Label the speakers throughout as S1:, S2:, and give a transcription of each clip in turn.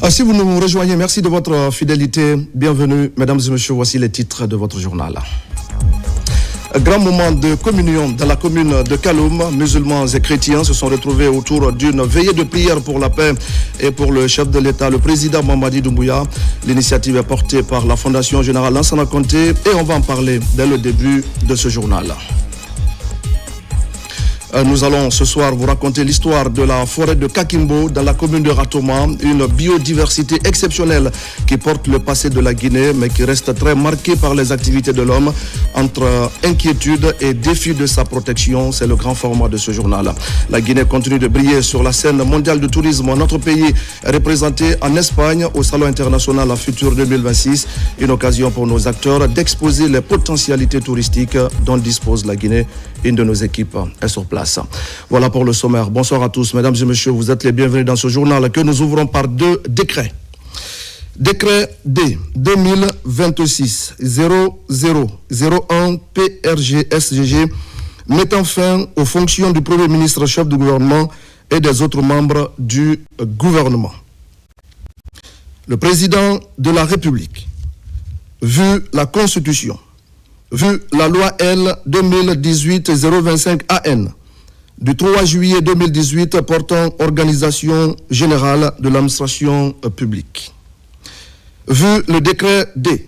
S1: Si vous nous rejoignez, merci de votre fidélité. Bienvenue, mesdames et messieurs, voici les titres de votre journal. Grand moment de communion dans la commune de Kaloum. Musulmans et chrétiens se sont retrouvés autour d'une veillée de prière pour la paix et pour le chef de l'État, le président Mamadi Doumbouya. L'initiative est portée par la Fondation Générale Lansana Conté et on va en parler dès le début de ce journal. Nous allons ce soir vous raconter l'histoire de la forêt de Kakimbo dans la commune de Ratoma, une biodiversité exceptionnelle qui porte le passé de la Guinée mais qui reste très marquée par les activités de l'homme. Entre inquiétude et défi de sa protection, c'est le grand format de ce journal. La Guinée continue de briller sur la scène mondiale du tourisme. Notre pays est représenté en Espagne au Salon international La Future 2026, une occasion pour nos acteurs d'exposer les potentialités touristiques dont dispose la Guinée. Une de nos équipes est sur place. Voilà pour le sommaire. Bonsoir à tous, mesdames et messieurs. Vous êtes les bienvenus dans ce journal que nous ouvrons par deux décrets. Décret D 2026-0001 PRG-SGG mettant fin aux fonctions du Premier ministre chef du gouvernement et des autres membres du gouvernement. Le président de la République, vu la Constitution, vu la loi L 2018-025 AN du 3 juillet 2018 portant organisation générale de l'administration publique, vu le décret D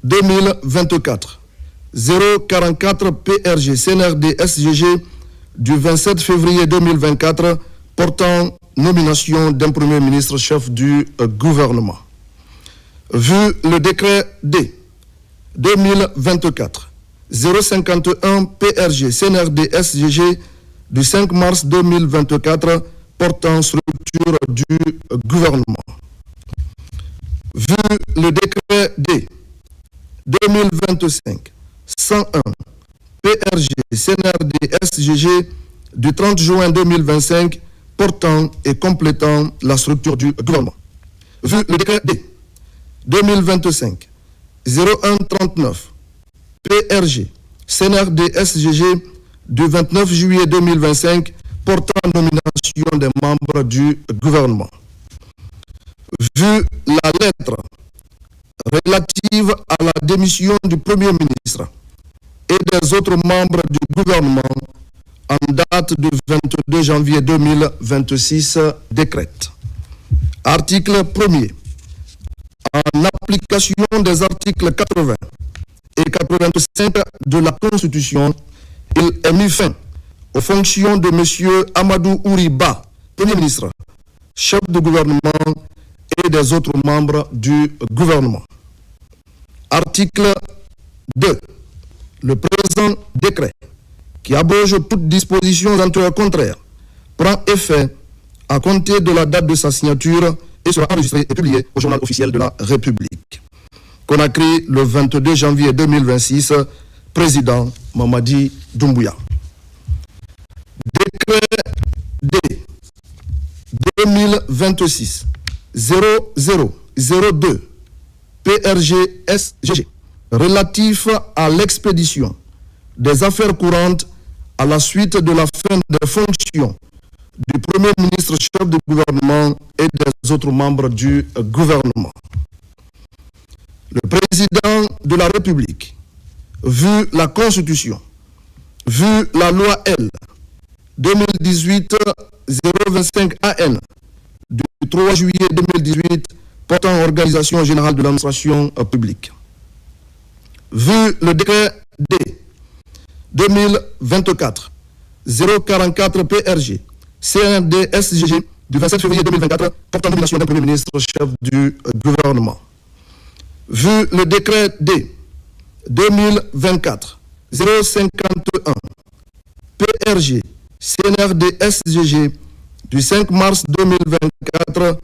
S1: 2024-044 PRG CNRD SGG du 27 février 2024 portant nomination d'un Premier ministre chef du gouvernement, vu le décret D 2024-051 PRG CNRD SGG du 5 mars 2024 portant structure du gouvernement, vu le décret D 2025-101 PRG CNRD SGG du 30 juin 2025 portant et complétant la structure du gouvernement, vu le décret D 2025-0139 PRG CNRD SGG du 29 juillet 2025 portant nomination des membres du gouvernement, vu la lettre relative à la démission du Premier ministre et des autres membres du gouvernement en date du 22 janvier 2026 décrète. Article 1er. En application des articles 80 et 85 de la Constitution, il est mis fin aux fonctions de M. Amadou Ouriba, Premier ministre, chef du gouvernement et des autres membres du gouvernement. Article 2. Le présent décret, qui abroge toute disposition antérieure contraire, prend effet à compter de la date de sa signature et sera enregistré et publié au journal officiel de la République. Conakry, le 22 janvier 2026, président Mamadi Doumbouya. Décret D 2026-0002 PRG-SGG relatif à l'expédition des affaires courantes à la suite de la fin des fonctions du Premier ministre chef du gouvernement et des autres membres du gouvernement. Le président de la République, vu la Constitution, vu la loi L 2018-025 AN du 3 juillet 2018 portant organisation générale de l'administration publique, vu le décret D 2024-044 PRG CNRD SGG du 27 février 2024 portant nomination d'un Premier ministre chef du gouvernement, vu le décret D 2024-051 PRG CNRD SGG du 5 mars 2024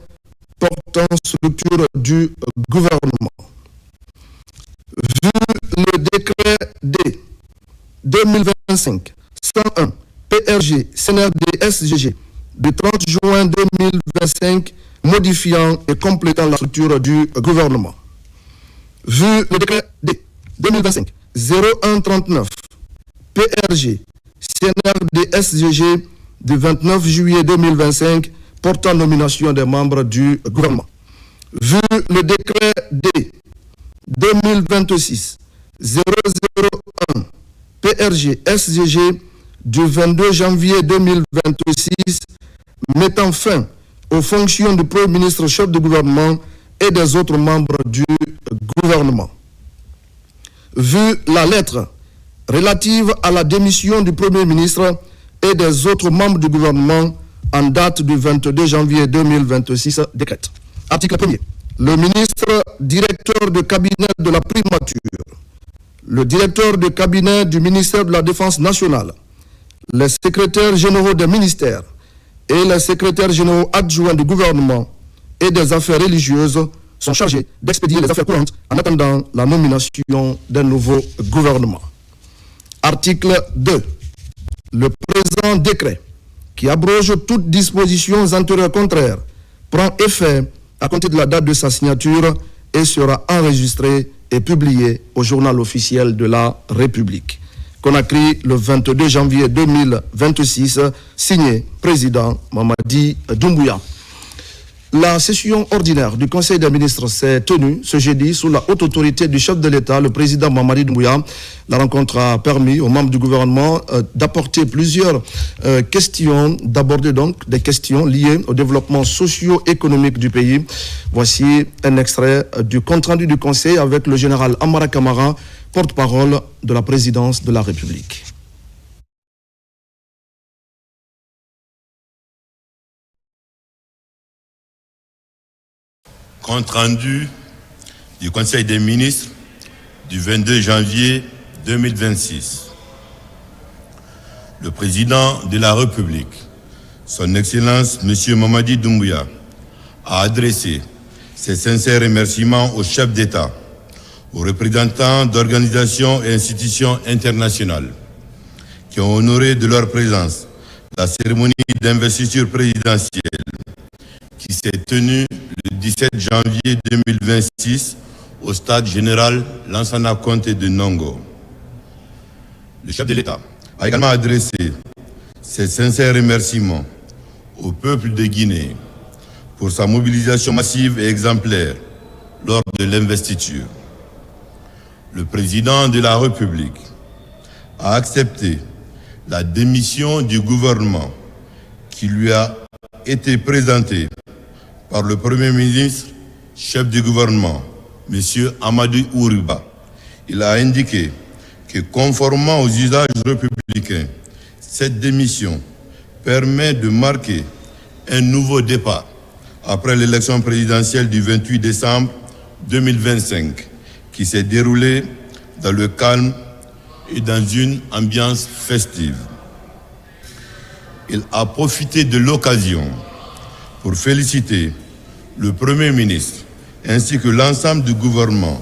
S1: portant structure du gouvernement, vu le décret D 2025-101 PRG CNRD SGG du 30 juin 2025 modifiant et complétant la structure du gouvernement, vu le décret D 2025-0139 PRG CNRD SGG du 29 juillet 2025 portant nomination des membres du gouvernement, Vu le décret D 2026-001 PRG SGG du 22 janvier 2026 mettant fin aux fonctions du Premier ministre chef de gouvernement et des autres membres du gouvernement. Vu la lettre relative à la démission du Premier ministre et des autres membres du gouvernement en date du 22 janvier 2026, décrète. Article 1er. Le ministre directeur de cabinet de la primature, le directeur de cabinet du ministère de la Défense nationale, les secrétaires généraux des ministères et les secrétaires généraux adjoints du gouvernement et des affaires religieuses sont chargés d'expédier les affaires courantes en attendant la nomination d'un nouveau gouvernement. Article 2. Le présent décret, qui abroge toutes dispositions antérieures contraires, prend effet à compter de la date de sa signature et sera enregistré et publié au journal officiel de la République. Conakry, le 22 janvier 2026, signé président Mamadi Doumbouya. La session ordinaire du Conseil des ministres s'est tenue ce jeudi sous la haute autorité du chef de l'État, le président Mamadi Doumbouya. La rencontre a permis aux membres du gouvernement d'apporter plusieurs questions, d'aborder donc des questions liées au développement socio-économique du pays. Voici un extrait du compte-rendu du Conseil avec le général Amara Kamara, porte-parole de la présidence de la République.
S2: Compte rendu du Conseil des ministres du 22 janvier 2026. Le président de la République, son Excellence M. Mamadi Doumbouya, a adressé ses sincères remerciements aux chefs d'État, aux représentants d'organisations et institutions internationales qui ont honoré de leur présence la cérémonie d'investiture présidentielle qui s'est tenue le 17 janvier 2026 au stade général Lansana Conté de Nongo. Le chef de l'État a également adressé ses sincères remerciements au peuple de Guinée pour sa mobilisation massive et exemplaire lors de l'investiture. Le président de la République a accepté la démission du gouvernement qui lui a été présentée par le Premier ministre, chef du gouvernement, M. Amadou Ouriba. Il a indiqué que, conformément aux usages républicains, cette démission permet de marquer un nouveau départ après l'élection présidentielle du 28 décembre 2025, qui s'est déroulée dans le calme et dans une ambiance festive. Il a profité de l'occasion pour féliciter le Premier ministre ainsi que l'ensemble du gouvernement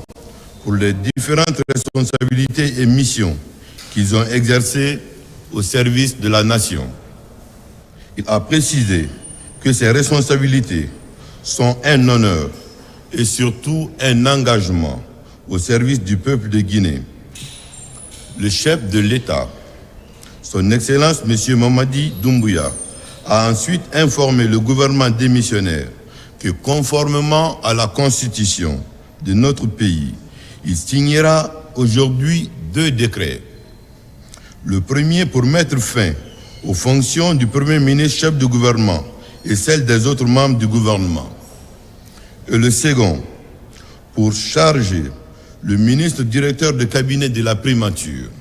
S2: pour les différentes responsabilités et missions qu'ils ont exercées au service de la nation. Il a précisé que ces responsabilités sont un honneur et surtout un engagement au service du peuple de Guinée. Le chef de l'État, son Excellence M. Mamadi Doumbouya, a ensuite informé le gouvernement démissionnaire que, conformément à la Constitution de notre pays, il signera aujourd'hui 2 décrets. Le premier pour mettre fin aux fonctions du Premier ministre chef de gouvernement et celles des autres membres du gouvernement. Et le second pour charger le ministre directeur de cabinet de la primature,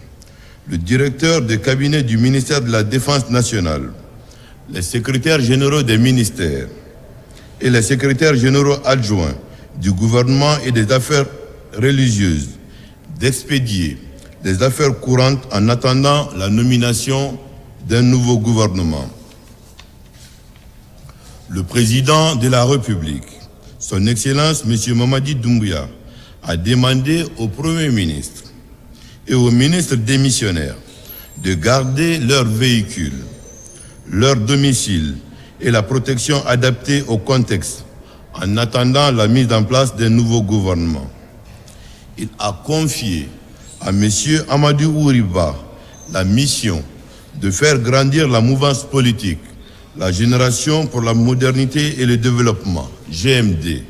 S2: le directeur de cabinet du ministère de la Défense nationale, les secrétaires généraux des ministères et les secrétaires généraux adjoints du gouvernement et des affaires religieuses d'expédier les affaires courantes en attendant la nomination d'un nouveau gouvernement. Le président de la République, son Excellence M. Mamadi Doumbouya, a demandé au Premier ministre et aux ministres démissionnaires de garder leurs véhicules, leur domicile et la protection adaptée au contexte en attendant la mise en place d'un nouveau gouvernement. Il a confié à M. Amadou Ouriba la mission de faire grandir la mouvance politique, la Génération pour la modernité et le développement, GMD,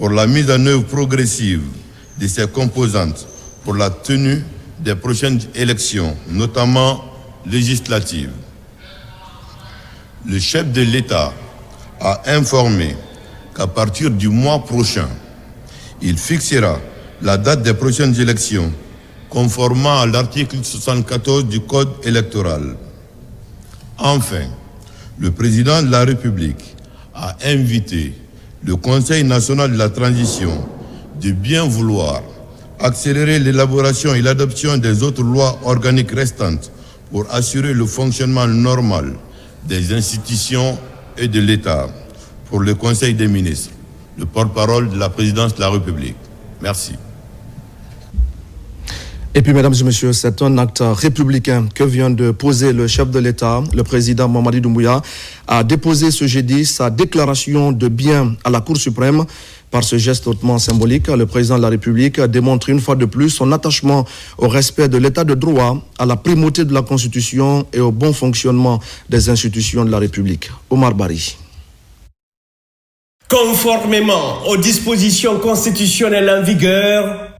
S2: pour la mise en œuvre progressive de ses composantes pour la tenue des prochaines élections, notamment législatives. Le chef de l'État a informé qu'à partir du mois prochain, il fixera la date des prochaines élections, conformément à l'article 74 du Code électoral. Enfin, le président de la République a invité le Conseil national de la transition de bien vouloir accélérer l'élaboration et l'adoption des autres lois organiques restantes pour assurer le fonctionnement normal des institutions et de l'État. Pour le Conseil des ministres, le porte-parole de la présidence de la République. Merci.
S1: Et puis, mesdames et messieurs, c'est un acte républicain que vient de poser le chef de l'État, le président Mamadi Doumbouya, a déposé ce jeudi sa déclaration de biens à la Cour suprême. Par ce geste hautement symbolique, le président de la République démontre une fois de plus son attachement au respect de l'état de droit, à la primauté de la Constitution et au bon fonctionnement des institutions de la République. Omar Bari.
S3: Conformément aux dispositions constitutionnelles en vigueur,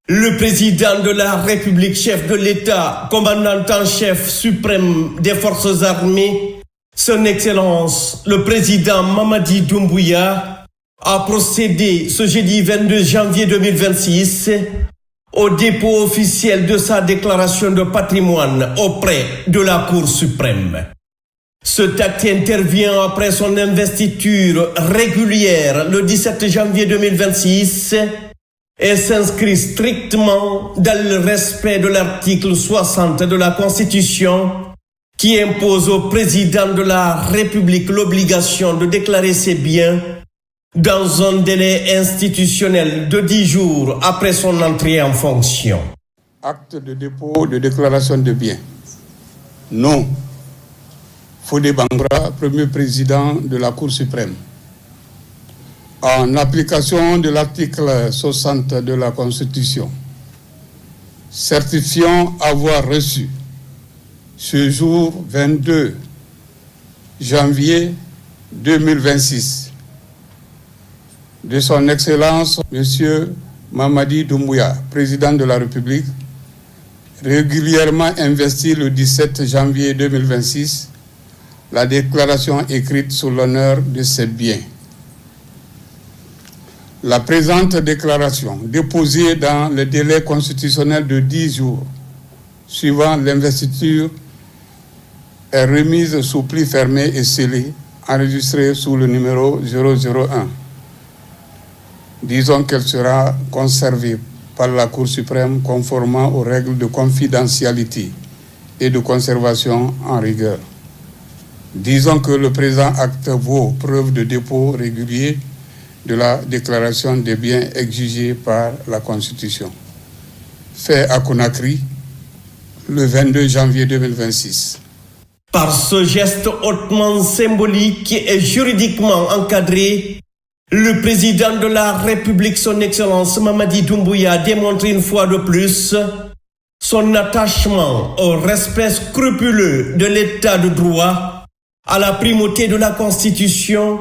S3: le président de la République, chef de l'État, commandant en chef suprême des forces armées, son Excellence, le président Mamadi Doumbouya, a procédé ce jeudi 22 janvier 2026 au dépôt officiel de sa déclaration de patrimoine auprès de la Cour suprême. Cet acte intervient après son investiture régulière le 17 janvier 2026 et s'inscrit strictement dans le respect de l'article 60 de la Constitution qui impose au président de la République l'obligation de déclarer ses biens dans un délai institutionnel de 10 jours après son entrée en fonction.
S4: Acte de dépôt de déclaration de biens. Non. Fodé Bambara, premier président de la Cour suprême. En application de l'article 60 de la Constitution, certifiant avoir reçu ce jour 22 janvier 2026 de son Excellence M. Mamadi Doumbouya, président de la République, régulièrement investi le 17 janvier 2026, la déclaration écrite sous l'honneur de ses biens. La présente déclaration, déposée dans le délai constitutionnel de 10 jours suivant l'investiture, est remise sous pli fermé et scellée, enregistrée sous le numéro 001. Disons qu'elle sera conservée par la Cour suprême conformément aux règles de confidentialité et de conservation en rigueur. Disons que le présent acte vaut preuve de dépôt régulier de la déclaration des biens exigée par la Constitution. Fait à Conakry, le 22 janvier 2026.
S3: Par ce geste hautement symbolique et juridiquement encadré, le président de la République, son Excellence Mamadi Doumbouya, démontre une fois de plus son attachement au respect scrupuleux de l'état de droit, à la primauté de la Constitution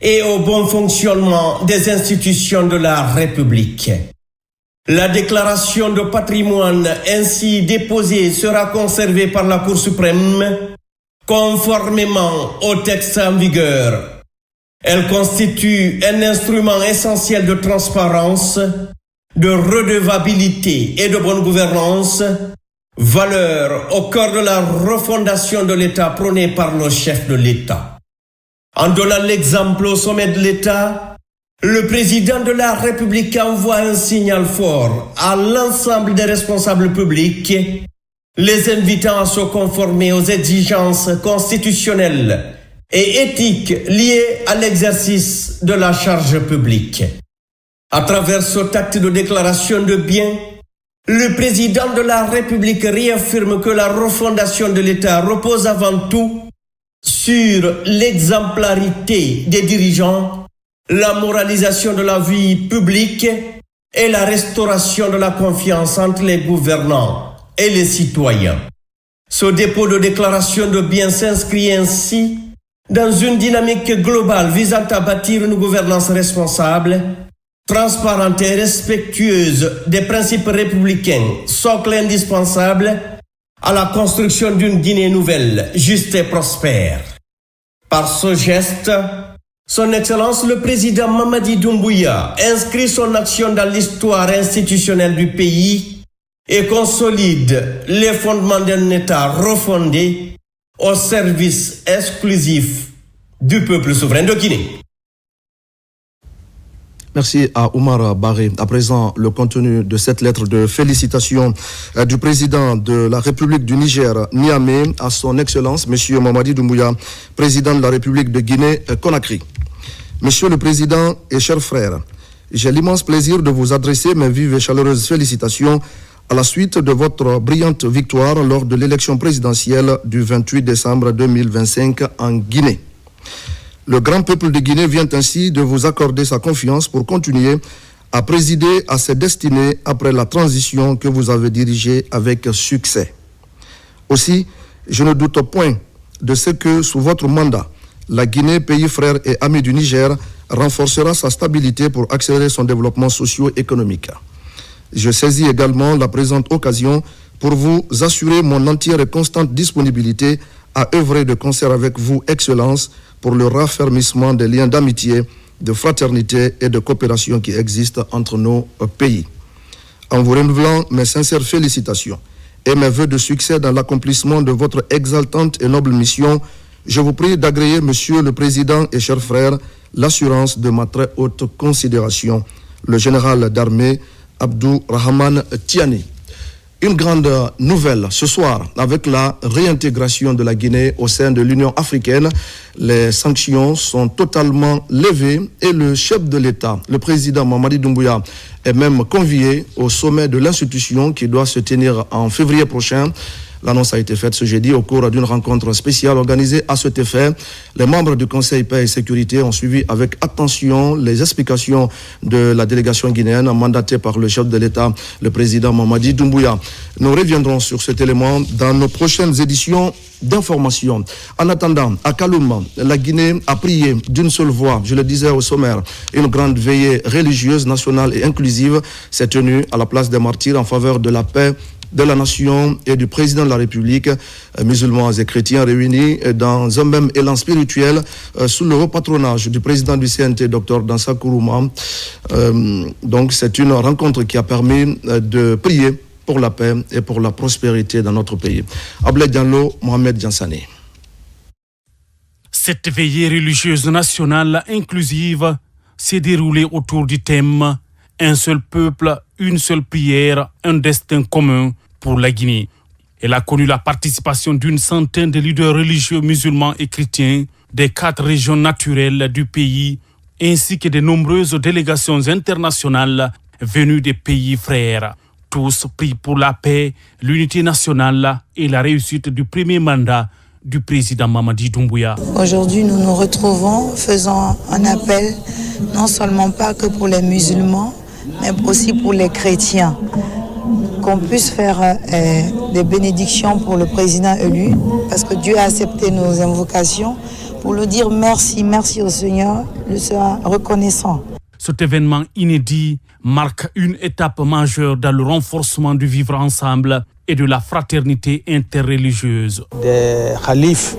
S3: et au bon fonctionnement des institutions de la République. La déclaration de patrimoine ainsi déposée sera conservée par la Cour suprême conformément au texte en vigueur. Elle constitue un instrument essentiel de transparence, de redevabilité et de bonne gouvernance, valeur au cœur de la refondation de l'État prônée par le chef de l'État. En donnant l'exemple au sommet de l'État, le président de la République envoie un signal fort à l'ensemble des responsables publics, les invitant à se conformer aux exigences constitutionnelles et éthiques liées à l'exercice de la charge publique. À travers cet acte de déclaration de biens, le président de la République réaffirme que la refondation de l'État repose avant tout sur l'exemplarité des dirigeants, la moralisation de la vie publique et la restauration de la confiance entre les gouvernants et les citoyens. Ce dépôt de déclaration de biens s'inscrit ainsi dans une dynamique globale visant à bâtir une gouvernance responsable, transparente et respectueuse des principes républicains, socle indispensable à la construction d'une Guinée nouvelle, juste et prospère. Par ce geste, Son Excellence le Président Mamadi Doumbouya inscrit son action dans l'histoire institutionnelle du pays et consolide les fondements d'un État refondé au service exclusif du peuple souverain de Guinée.
S1: Merci à Oumar Baré. À présent, le contenu de cette lettre de félicitations du président de la République du Niger, Niamey, à son Excellence, M. Mamadi Doumbouya, président de la République de Guinée-Conakry. Monsieur le Président et chers frères, j'ai l'immense plaisir de vous adresser mes vives et chaleureuses félicitations à la suite de votre brillante victoire lors de l'élection présidentielle du 28 décembre 2025 en Guinée. Le grand peuple de Guinée vient ainsi de vous accorder sa confiance pour continuer à présider à ses destinées après la transition que vous avez dirigée avec succès. Aussi, je ne doute point de ce que, sous votre mandat, la Guinée, pays frère et ami du Niger, renforcera sa stabilité pour accélérer son développement socio-économique. Je saisis également la présente occasion pour vous assurer mon entière et constante disponibilité à œuvrer de concert avec vous, Excellence, pour le raffermissement des liens d'amitié, de fraternité et de coopération qui existent entre nos pays. En vous renouvelant mes sincères félicitations et mes vœux de succès dans l'accomplissement de votre exaltante et noble mission, je vous prie d'agréer, Monsieur le Président et chers frères, l'assurance de ma très haute considération, le général d'armée Abdou Rahman Tiani. Une grande nouvelle ce soir avec la réintégration de la Guinée au sein de l'Union africaine. Les sanctions sont totalement levées et le chef de l'État, le président Mamadi Doumbouya, est même convié au sommet de l'institution qui doit se tenir en février prochain. L'annonce a été faite ce jeudi au cours d'une rencontre spéciale organisée à cet effet. Les membres du Conseil paix et sécurité ont suivi avec attention les explications de la délégation guinéenne mandatée par le chef de l'État, le président Mamadi Doumbouya. Nous reviendrons sur cet élément dans nos prochaines éditions d'information. En attendant, à Kaloum, la Guinée a prié d'une seule voix, je le disais au sommaire, une grande veillée religieuse, nationale et inclusive s'est tenue à la place des martyrs en faveur de la paix, de la nation et du président de la République, musulmans et chrétiens réunis dans un même élan spirituel sous le haut patronage du président du CNT, Dr Dansa Kourouma. Donc c'est une rencontre qui a permis de prier pour la paix et pour la prospérité dans notre pays. Ablaye Diallo, Mohamed Diansani.
S5: Cette veillée religieuse nationale inclusive s'est déroulée autour du thème « Un seul peuple, une seule prière, un destin commun pour la Guinée ». Elle a connu la participation d'une centaine de leaders religieux musulmans et chrétiens des 4 régions naturelles du pays, ainsi que de nombreuses délégations internationales venues des pays frères. Tous prient pour la paix, l'unité nationale et la réussite du premier mandat du président Mamadi Doumbouya.
S6: Aujourd'hui, nous nous retrouvons, faisant un appel, non seulement pas que pour les musulmans, mais aussi pour les chrétiens, qu'on puisse faire des bénédictions pour le président élu, parce que Dieu a accepté nos invocations, pour le dire merci, merci au Seigneur, le sera reconnaissant.
S5: Cet événement inédit marque une étape majeure dans le renforcement du vivre ensemble et de la fraternité interreligieuse.
S7: Des khalifes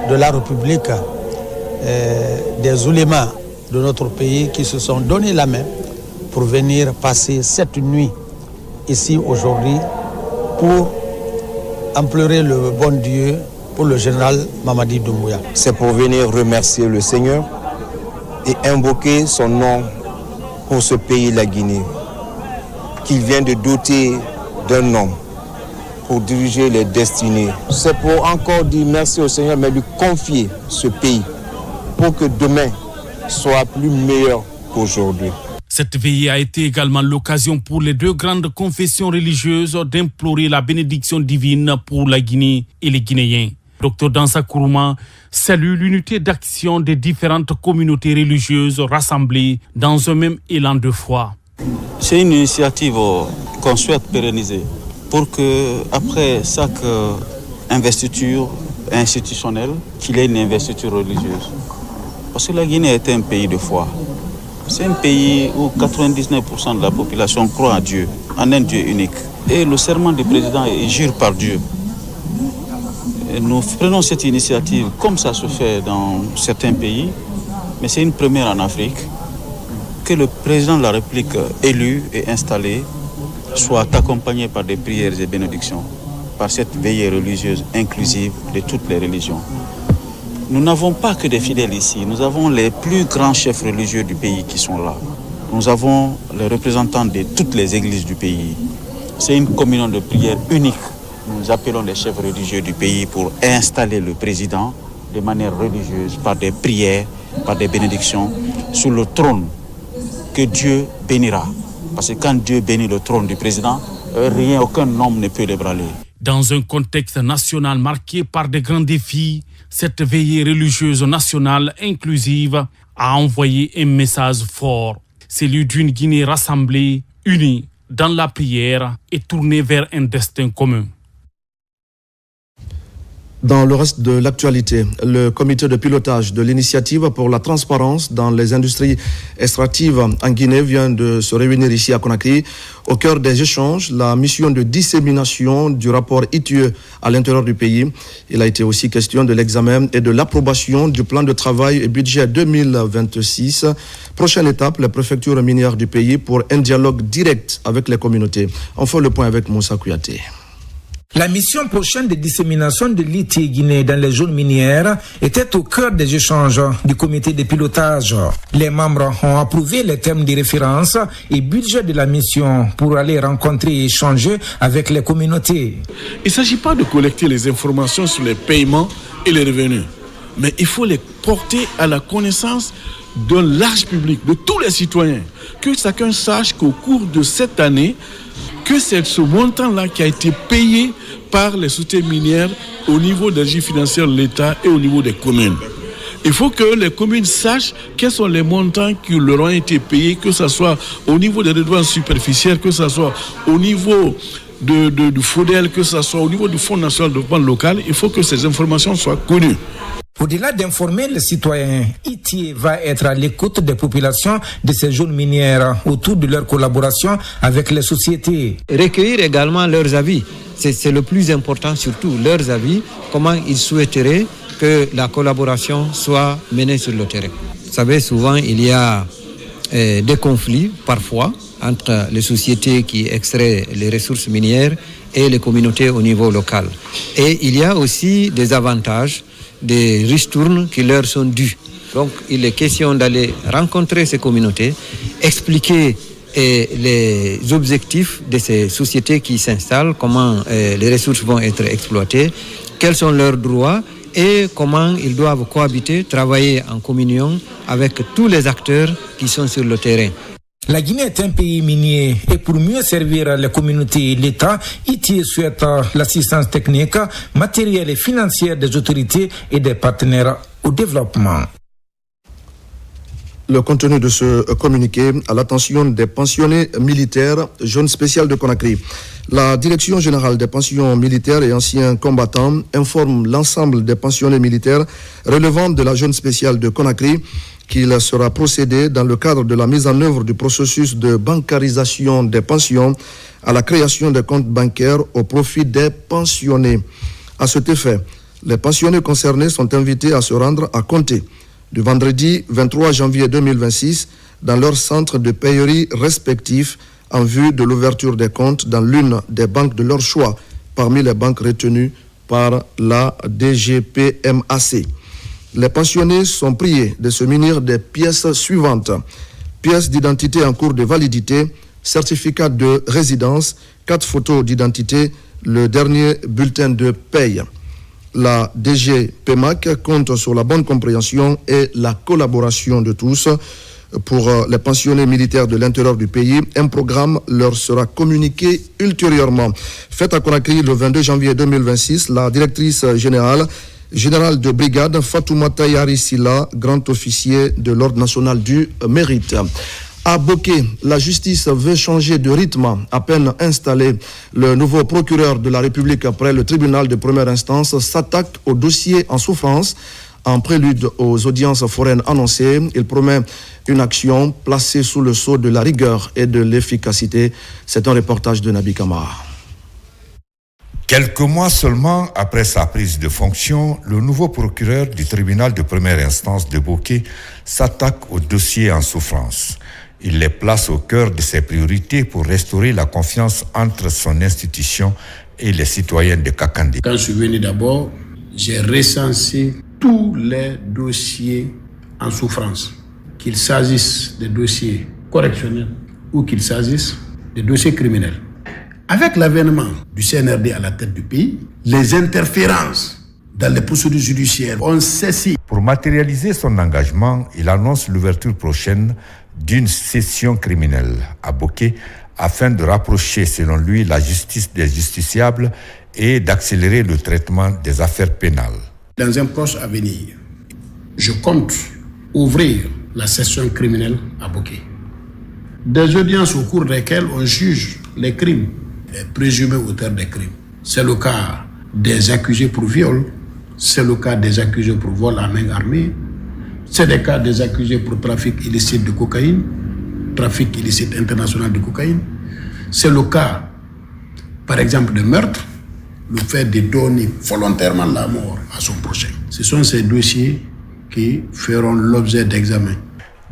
S7: de la République, des oulémas de notre pays qui se sont donné la main pour venir passer cette nuit ici aujourd'hui pour implorer le bon Dieu pour le général Mamadi Doumbouya.
S8: C'est pour venir remercier le Seigneur et invoquer son nom pour ce pays, la Guinée, qu'il vient de doter d'un homme pour diriger les destinées. C'est pour encore dire merci au Seigneur, mais lui confier ce pays pour que demain soit plus meilleur qu'aujourd'hui.
S5: Cette veillée a été également l'occasion pour les 2 grandes confessions religieuses d'implorer la bénédiction divine pour la Guinée et les Guinéens. Dr Dansa Kourouma salue l'unité d'action des différentes communautés religieuses rassemblées dans un même élan de foi.
S9: C'est une initiative qu'on souhaite pérenniser pour que, après chaque investiture institutionnelle, qu'il y ait une investiture religieuse. Parce que la Guinée est un pays de foi. C'est un pays où 99% de la population croit à Dieu, en un Dieu unique. Et le serment du président est jure par Dieu. Et nous prenons cette initiative comme ça se fait dans certains pays, mais c'est une première en Afrique, que le président de la République élu et installé soit accompagné par des prières et bénédictions, par cette veillée religieuse inclusive de toutes les religions. Nous n'avons pas que des fidèles ici, nous avons les plus grands chefs religieux du pays qui sont là. Nous avons les représentants de toutes les églises du pays. C'est une communion de prière unique. Nous appelons les chefs religieux du pays pour installer le président de manière religieuse, par des prières, par des bénédictions, sur le trône que Dieu bénira. Parce que quand Dieu bénit le trône du président, rien, aucun homme ne peut l'ébranler.
S5: Dans un contexte national marqué par de grands défis, cette veillée religieuse nationale inclusive a envoyé un message fort, celui d'une Guinée rassemblée, unie dans la prière et tournée vers un destin commun.
S1: Dans le reste de l'actualité, le comité de pilotage de l'initiative pour la transparence dans les industries extractives en Guinée vient de se réunir ici à Conakry. Au cœur des échanges, la mission de dissémination du rapport ITIE à l'intérieur du pays. Il a été aussi question de l'examen et de l'approbation du plan de travail et budget 2026. Prochaine étape, les préfectures minières du pays pour un dialogue direct avec les communautés. On fait le point avec Moussa Kouyaté.
S10: La mission prochaine de dissémination de l'ITIE Guinée dans les zones minières était au cœur des échanges du comité de pilotage. Les membres ont approuvé les termes de référence et budget de la mission pour aller rencontrer et échanger avec les communautés.
S11: Il ne s'agit pas de collecter les informations sur les paiements et les revenus, mais il faut les porter à la connaissance d'un large public, de tous les citoyens, que chacun sache qu'au cours de cette année, que c'est ce montant-là qui a été payé par les sociétés minières au niveau des régies financières de l'État et au niveau des communes. Il faut que les communes sachent quels sont les montants qui leur ont été payés, que ce soit au niveau des redevances superficielles, que ce soit au niveau du FODEL, que ce soit au niveau du Fonds national de développement local. Il faut que ces informations soient connues.
S10: Au-delà d'informer les citoyens, ITIE va être à l'écoute des populations de ces zones minières autour de leur collaboration avec les sociétés.
S12: Recueillir également leurs avis, c'est le plus important, surtout leurs avis, comment ils souhaiteraient que la collaboration soit menée sur le terrain. Vous savez, souvent il y a des conflits parfois entre les sociétés qui extraient les ressources minières et les communautés au niveau local. Et il y a aussi des avantages, des ristournes qui leur sont dus. Donc il est question d'aller rencontrer ces communautés, expliquer les objectifs de ces sociétés qui s'installent, comment les ressources vont être exploitées, quels sont leurs droits et comment ils doivent cohabiter, travailler en communion avec tous les acteurs qui sont sur le terrain.
S10: La Guinée est un pays minier et pour mieux servir les communautés et l'État, ITIE souhaite l'assistance technique, matérielle et financière des autorités et des partenaires au développement.
S1: Le contenu de ce communiqué à l'attention des pensionnés militaires, zone spéciale de Conakry. La Direction générale des pensions militaires et anciens combattants informe l'ensemble des pensionnés militaires relevant de la zone spéciale de Conakry qu'il sera procédé dans le cadre de la mise en œuvre du processus de bancarisation des pensions à la création des comptes bancaires au profit des pensionnés. À cet effet, les pensionnés concernés sont invités à se rendre à compter du vendredi 23 janvier 2026 dans leur centre de payerie respectif en vue de l'ouverture des comptes dans l'une des banques de leur choix parmi les banques retenues par la DGPMAC. Les pensionnés sont priés de se munir des pièces suivantes: pièce d'identité en cours de validité, certificat de résidence, 4 photos d'identité, le dernier bulletin de paye. La DGPMAC compte sur la bonne compréhension et la collaboration de tous. Pour les pensionnés militaires de l'intérieur du pays, un programme leur sera communiqué ultérieurement. Faite à Conakry le 22 janvier 2026, la directrice générale de brigade Fatoumata Yari Silla, grand officier de l'Ordre national du mérite. À Boké, la justice veut changer de rythme. À peine installé, le nouveau procureur de la République après le tribunal de première instance s'attaque au dossier en souffrance En prélude aux audiences foraines annoncées, il promet une action placée sous le sceau de la rigueur et de l'efficacité. C'est un reportage de Nabi Kamara.
S13: Quelques mois seulement après sa prise de fonction, le nouveau procureur du tribunal de première instance de Bokeh s'attaque aux dossiers en souffrance. Il les place au cœur de ses priorités pour restaurer la confiance entre son institution et les citoyens de Kakandé.
S14: Quand je suis venu d'abord, j'ai recensé tous les dossiers en souffrance, qu'il s'agisse des dossiers correctionnels ou qu'il s'agisse des dossiers criminels. Avec l'avènement du CNRD à la tête du pays, les interférences dans les procédures judiciaires ont cessé.
S13: Pour matérialiser son engagement, il annonce l'ouverture prochaine d'une session criminelle à Bokeh afin de rapprocher, selon lui, la justice des justiciables et d'accélérer le traitement des affaires pénales.
S14: Dans un proche avenir, je compte ouvrir la session criminelle à Bokeh. Des audiences au cours desquelles on juge les crimes, les présumés auteurs des crimes. C'est le cas des accusés pour viol, c'est le cas des accusés pour vol à main armée, c'est le cas des accusés pour trafic illicite de cocaïne, trafic illicite international de cocaïne. C'est le cas, par exemple, de meurtre, le fait de donner volontairement la mort à son prochain. Ce sont ces dossiers qui feront l'objet d'examen.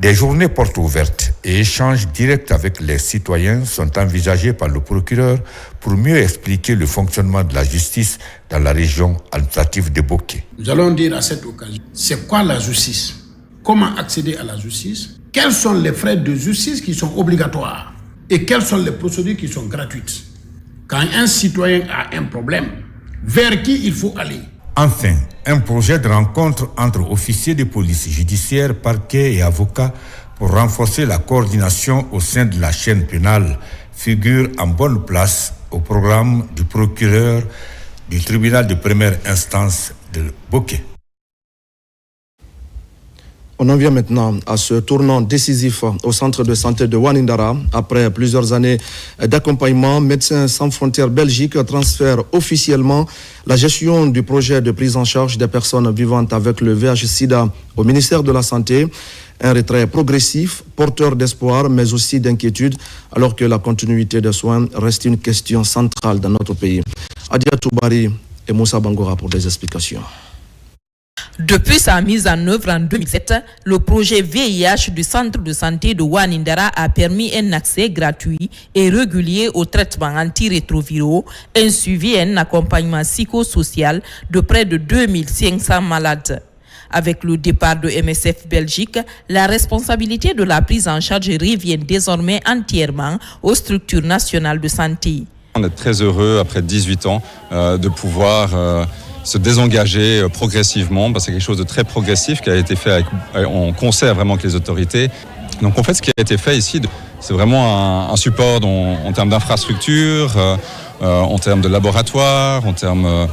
S13: Des journées portes ouvertes et échanges directs avec les citoyens sont envisagés par le procureur pour mieux expliquer le fonctionnement de la justice dans la région administrative de Bokeh.
S14: Nous allons dire à cette occasion, c'est quoi la justice? Comment accéder à la justice? Quels sont les frais de justice qui sont obligatoires? Et quelles sont les procédures qui sont gratuites? Quand un citoyen a un problème, vers qui il faut aller?
S13: Enfin, un projet de rencontre entre officiers de police judiciaire, parquet et avocats pour renforcer la coordination au sein de la chaîne pénale figure en bonne place au programme du procureur du tribunal de première instance de Bokeh.
S1: On en vient maintenant à ce tournant décisif au centre de santé de Wanindara. Après plusieurs années d'accompagnement, Médecins sans frontières Belgique transfère officiellement la gestion du projet de prise en charge des personnes vivantes avec le VIH-Sida au ministère de la Santé. Un retrait progressif, porteur d'espoir, mais aussi d'inquiétude, alors que la continuité des soins reste une question centrale dans notre pays. Adia Toubari et Moussa Bangora pour des explications.
S15: Depuis sa mise en œuvre en 2007, le projet VIH du centre de santé de Wanindara a permis un accès gratuit et régulier aux traitements antirétroviraux, un suivi et un accompagnement psychosocial de près de 2500 malades. Avec le départ de MSF Belgique, la responsabilité de la prise en charge revient désormais entièrement aux structures nationales de santé.
S16: On est très heureux, après 18 ans, de pouvoir se désengager progressivement, parce que c'est quelque chose de très progressif qui a été fait en concert vraiment avec les autorités. Donc en fait, ce qui a été fait ici, c'est vraiment un support en termes d'infrastructure, en termes de laboratoire, en termes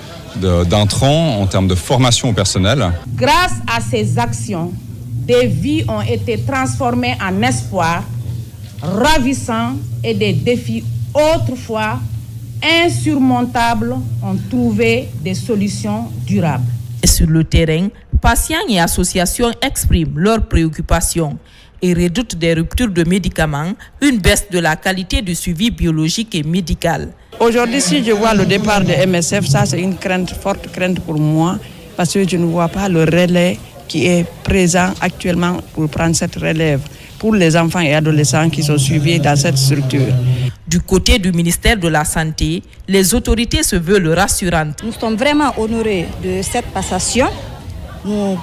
S16: d'intrants, en termes de formation au personnel.
S17: Grâce à ces actions, des vies ont été transformées en espoir, ravissants, et des défis autrefois insurmontables ont trouvé des solutions durables.
S15: Sur le terrain, patients et associations expriment leurs préoccupations et redoutent des ruptures de médicaments, une baisse de la qualité du suivi biologique et médical.
S18: Aujourd'hui, si je vois le départ de MSF, ça c'est une crainte, forte crainte pour moi, parce que je ne vois pas le relais qui est présent actuellement pour prendre cette relève pour les enfants et adolescents qui sont suivis dans cette structure.
S15: Du côté du ministère de la Santé, les autorités se veulent rassurantes.
S19: Nous sommes vraiment honorés de cette passation. Nous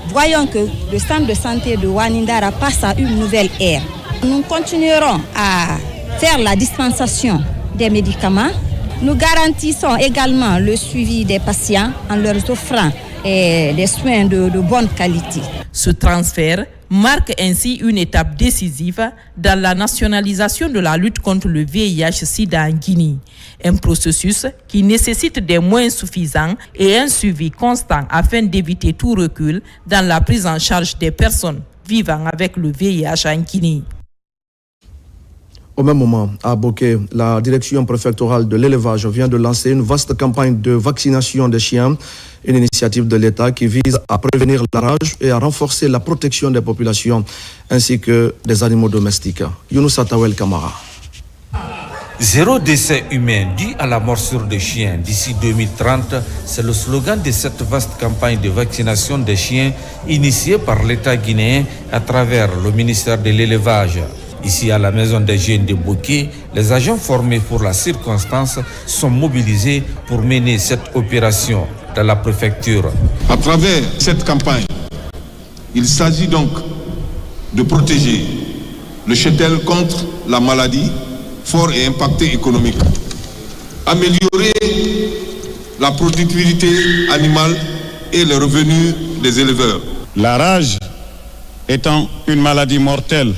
S19: voyons que le centre de santé de Wanindara passe à une nouvelle ère. Nous continuerons à faire la dispensation des médicaments. Nous garantissons également le suivi des patients en leur offrant des soins de bonne qualité.
S15: Ce transfert marque ainsi une étape décisive dans la nationalisation de la lutte contre le VIH-Sida en Guinée. Un processus qui nécessite des moyens suffisants et un suivi constant afin d'éviter tout recul dans la prise en charge des personnes vivant avec le VIH en Guinée.
S1: Au même moment, à Boké, la direction préfectorale de l'élevage vient de lancer une vaste campagne de vaccination des chiens, une initiative de l'État qui vise à prévenir la rage et à renforcer la protection des populations ainsi que des animaux domestiques. Younous Atawel Kamara.
S20: Zéro décès humain dû à la morsure de chiens d'ici 2030, c'est le slogan de cette vaste campagne de vaccination des chiens initiée par l'État guinéen à travers le ministère de l'élevage. Ici à la maison des jeunes de Boké, les agents formés pour la circonstance sont mobilisés pour mener cette opération dans la préfecture.
S21: À travers cette campagne, il s'agit donc de protéger le cheptel contre la maladie fort et impacté économique, améliorer la productivité animale et les revenus des éleveurs.
S22: La rage étant une maladie mortelle,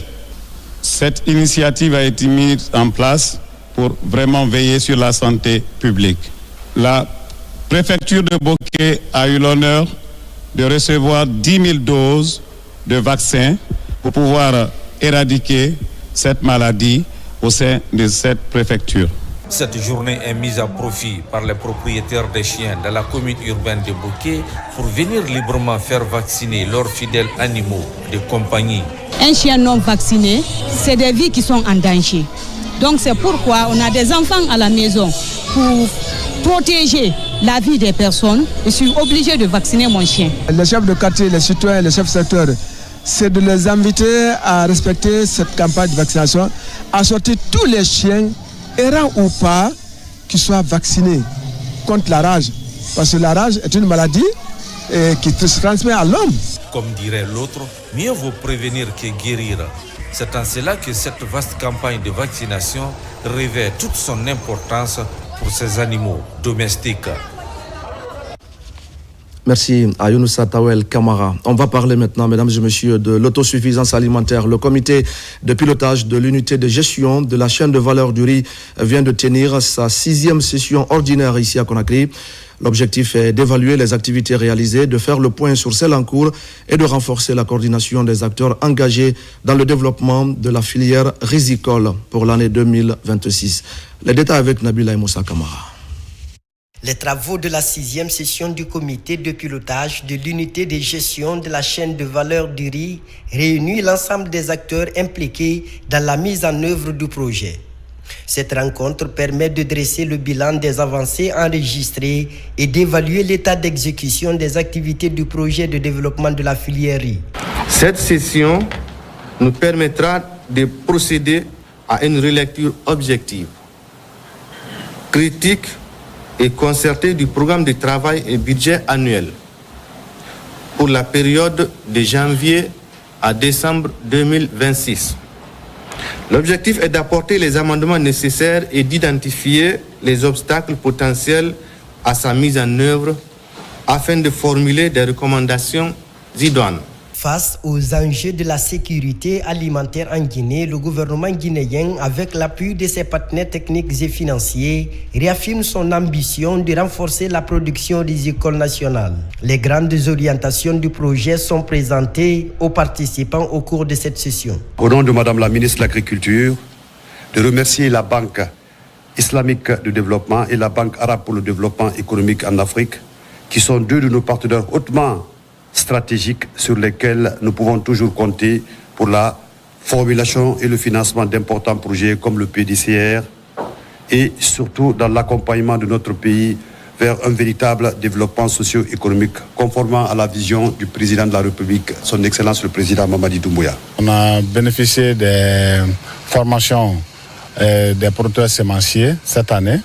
S22: cette initiative a été mise en place pour vraiment veiller sur la santé publique. La préfecture de Boké a eu l'honneur de recevoir 10 000 doses de vaccins pour pouvoir éradiquer cette maladie au sein de cette préfecture.
S20: Cette journée est mise à profit par les propriétaires des chiens de la commune urbaine de Boké pour venir librement faire vacciner leurs fidèles animaux de compagnie.
S23: Un chien non vacciné, c'est des vies qui sont en danger. Donc c'est pourquoi on a des enfants à la maison. Pour protéger la vie des personnes, je suis obligé de vacciner mon chien.
S24: Les chefs de quartier, les citoyens, les chefs de secteur, c'est de les inviter à respecter cette campagne de vaccination, à sortir tous les chiens, errants ou pas, qui soient vaccinés contre la rage. Parce que la rage est une maladie qui se transmet à l'homme.
S20: Comme dirait l'autre, mieux vaut prévenir que guérir. C'est en cela que cette vaste campagne de vaccination revêt toute son importance pour ces animaux domestiques.
S1: Merci à Younoussa Tawel Kamara. On va parler maintenant, mesdames et messieurs, de l'autosuffisance alimentaire. Le comité de pilotage de l'unité de gestion de la chaîne de valeur du riz vient de tenir sa 6e session ordinaire ici à Conakry. L'objectif est d'évaluer les activités réalisées, de faire le point sur celles en cours et de renforcer la coordination des acteurs engagés dans le développement de la filière rizicole pour l'année 2026. Les détails avec Nabila Moussa Kamara.
S25: Les travaux de la 6e session du comité de pilotage de l'unité de gestion de la chaîne de valeur du riz réunit l'ensemble des acteurs impliqués dans la mise en œuvre du projet. Cette rencontre permet de dresser le bilan des avancées enregistrées et d'évaluer l'état d'exécution des activités du projet de développement de la filière riz.
S26: Cette session nous permettra de procéder à une relecture objective, critique et concertée du programme de travail et budget annuel pour la période de janvier à décembre 2026. L'objectif est d'apporter les amendements nécessaires et d'identifier les obstacles potentiels à sa mise en œuvre afin de formuler des recommandations idoines.
S25: Face aux enjeux de la sécurité alimentaire en Guinée, le gouvernement guinéen, avec l'appui de ses partenaires techniques et financiers, réaffirme son ambition de renforcer la production rizicole nationale. Les grandes orientations du projet sont présentées aux participants au cours de cette session.
S27: Au nom de Madame la ministre de l'Agriculture, de remercier la Banque islamique de développement et la Banque arabe pour le développement économique en Afrique, qui sont deux de nos partenaires hautement stratégiques sur lesquels nous pouvons toujours compter pour la formulation et le financement d'importants projets comme le PDCR et surtout dans l'accompagnement de notre pays vers un véritable développement socio-économique conformément à la vision du président de la République, son Excellence le président Mamadi Doumbouya.
S22: On a bénéficié des formations des producteurs sémenciers cette année.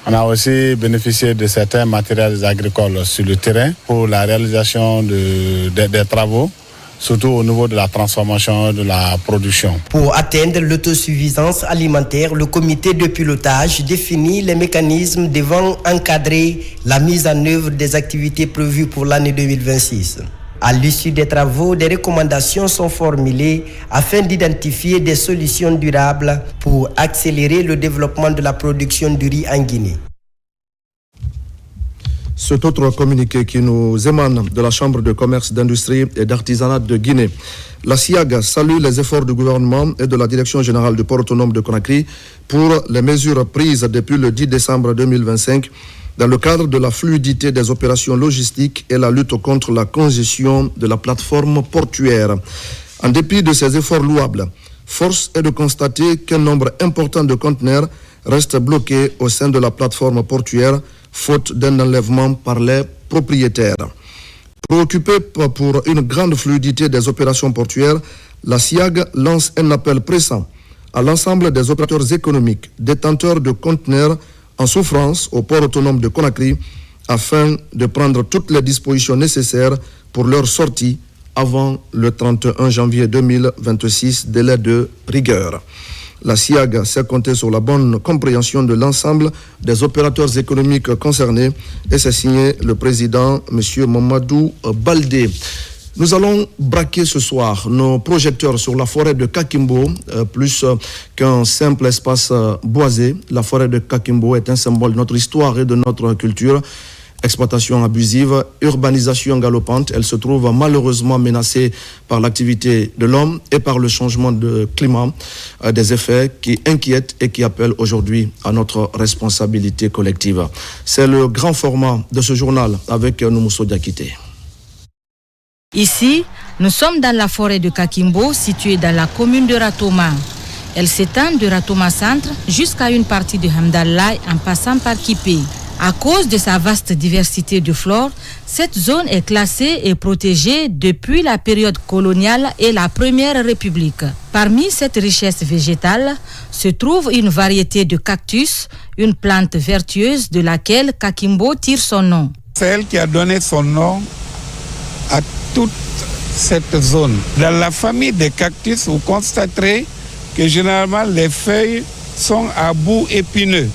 S22: On a aussi bénéficié de certains matériels agricoles sur le terrain pour la réalisation des travaux, surtout au niveau de la transformation de la production.
S25: Pour atteindre l'autosuffisance alimentaire, le comité de pilotage définit les mécanismes devant encadrer la mise en œuvre des activités prévues pour l'année 2026. À l'issue des travaux, des recommandations sont formulées afin d'identifier des solutions durables pour accélérer le développement de la production du riz en Guinée.
S1: Cet autre communiqué qui nous émane de la Chambre de commerce, d'industrie et d'artisanat de Guinée. La SIAG salue les efforts du gouvernement et de la Direction générale du port autonome de Conakry pour les mesures prises depuis le 10 décembre 2025 dans le cadre de la fluidité des opérations logistiques et la lutte contre la congestion de la plateforme portuaire. En dépit de ces efforts louables, force est de constater qu'un nombre important de conteneurs restent bloqués au sein de la plateforme portuaire, faute d'un enlèvement par les propriétaires. Préoccupée pour une grande fluidité des opérations portuaires, la SIAG lance un appel pressant à l'ensemble des opérateurs économiques détenteurs de conteneurs en souffrance au port autonome de Conakry afin de prendre toutes les dispositions nécessaires pour leur sortie avant le 31 janvier 2026, délai de rigueur. La SIAG s'est comptée sur la bonne compréhension de l'ensemble des opérateurs économiques concernés et c'est signé le président, M. Mamadou Baldé. Nous allons braquer ce soir nos projecteurs sur la forêt de Kakimbo, plus qu'un simple espace boisé. La forêt de Kakimbo est un symbole de notre histoire et de notre culture. Exploitation abusive, urbanisation galopante, elle se trouve malheureusement menacée par l'activité de l'homme et par le changement de climat, des effets qui inquiètent et qui appellent aujourd'hui à notre responsabilité collective. C'est le grand format de ce journal avec Noumousso Diakité.
S2: Ici, nous sommes dans la forêt de Kakimbo, située dans la commune de Ratoma. Elle s'étend de Ratoma Centre jusqu'à une partie de Hamdallah en passant par Kipé. À cause de sa vaste diversité de flore, cette zone est classée et protégée depuis la période coloniale et la Première République. Parmi cette richesse végétale se trouve une variété de cactus, une plante vertueuse de laquelle Kakimbo tire son nom.
S3: C'est elle qui a donné son nom à toute cette zone. Dans la famille des cactus, vous constaterez que généralement les feuilles sont à bout épineux.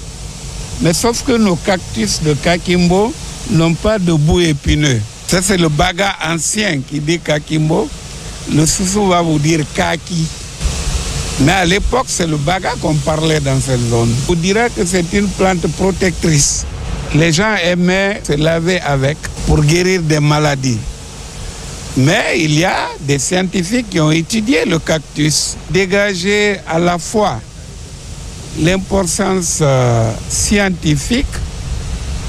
S3: Mais sauf que nos cactus de Kakimbo n'ont pas de bout épineux. Ça, c'est le baga ancien qui dit Kakimbo. Le Soussou va vous dire Kaki. Mais à l'époque, c'est le baga qu'on parlait dans cette zone. On dirait que c'est une plante protectrice. Les gens aimaient se laver avec pour guérir des maladies. Mais il y a des scientifiques qui ont étudié le cactus, dégagé à la fois l'importance scientifique,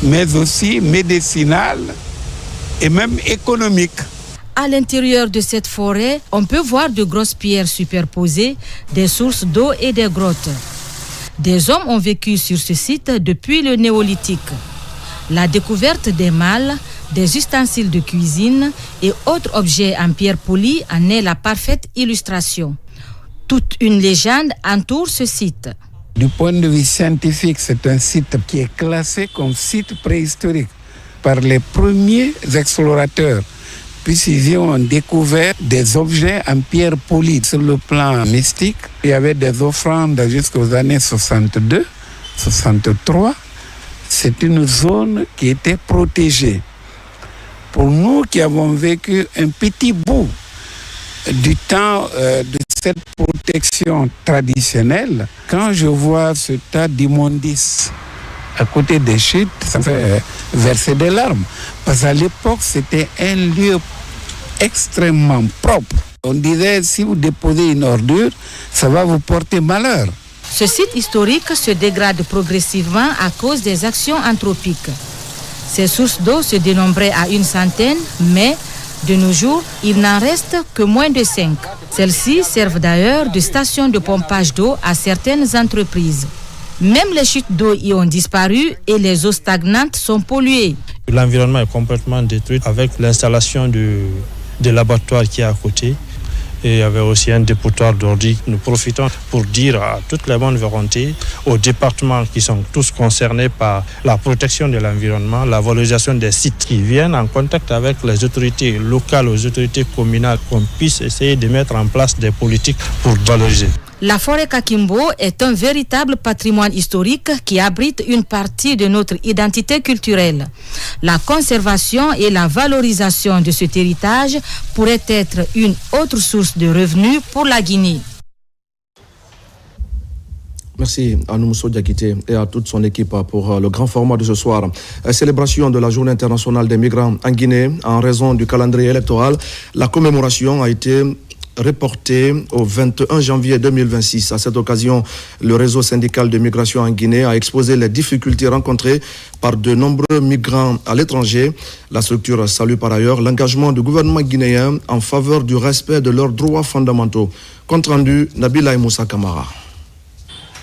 S3: mais aussi médicinale et même économique.
S2: À l'intérieur de cette forêt, on peut voir de grosses pierres superposées, des sources d'eau et des grottes. Des hommes ont vécu sur ce site depuis le néolithique. La découverte des malles, des ustensiles de cuisine et autres objets en pierre polie en est la parfaite illustration. Toute une légende entoure ce site.
S3: Du point de vue scientifique, c'est un site qui est classé comme site préhistorique par les premiers explorateurs, puisqu'ils ont découvert des objets en pierre polie. Sur le plan mystique, il y avait des offrandes jusqu'aux années 62, 63. C'est une zone qui était protégée. Pour nous qui avons vécu un petit bout du temps de cette protection traditionnelle, quand je vois ce tas d'immondices à côté des chutes, ça fait verser des larmes. Parce qu'à l'époque, c'était un lieu extrêmement propre. On disait, si vous déposez une ordure, ça va vous porter malheur.
S2: Ce site historique se dégrade progressivement à cause des actions anthropiques. Ces sources d'eau se dénombraient à 100, mais de nos jours, il n'en reste que moins de 5. Celles-ci servent d'ailleurs de station de pompage d'eau à certaines entreprises. Même les chutes d'eau y ont disparu et les eaux stagnantes sont polluées.
S4: L'environnement est complètement détruit avec l'installation de l'abattoir qui est à côté. Et il y avait aussi un dépotoir d'ordures. Nous profitons pour dire à toutes les bonnes volontés, aux départements qui sont tous concernés par la protection de l'environnement, la valorisation des sites, qui viennent en contact avec les autorités locales, les autorités communales, qu'on puisse essayer de mettre en place des politiques pour valoriser.
S2: La forêt Kakimbo est un véritable patrimoine historique qui abrite une partie de notre identité culturelle. La conservation et la valorisation de cet héritage pourrait être une autre source de revenus pour la Guinée.
S1: Merci à Noumousso Diakité et à toute son équipe pour le grand format de ce soir. Célébration de la Journée internationale des migrants en Guinée. En raison du calendrier électoral, la commémoration a été reportée au 21 janvier 2026. À cette occasion, le réseau syndical de migration en Guinée a exposé les difficultés rencontrées par de nombreux migrants à l'étranger. La structure salue par ailleurs l'engagement du gouvernement guinéen en faveur du respect de leurs droits fondamentaux. Compte rendu, Nabila Moussa Kamara.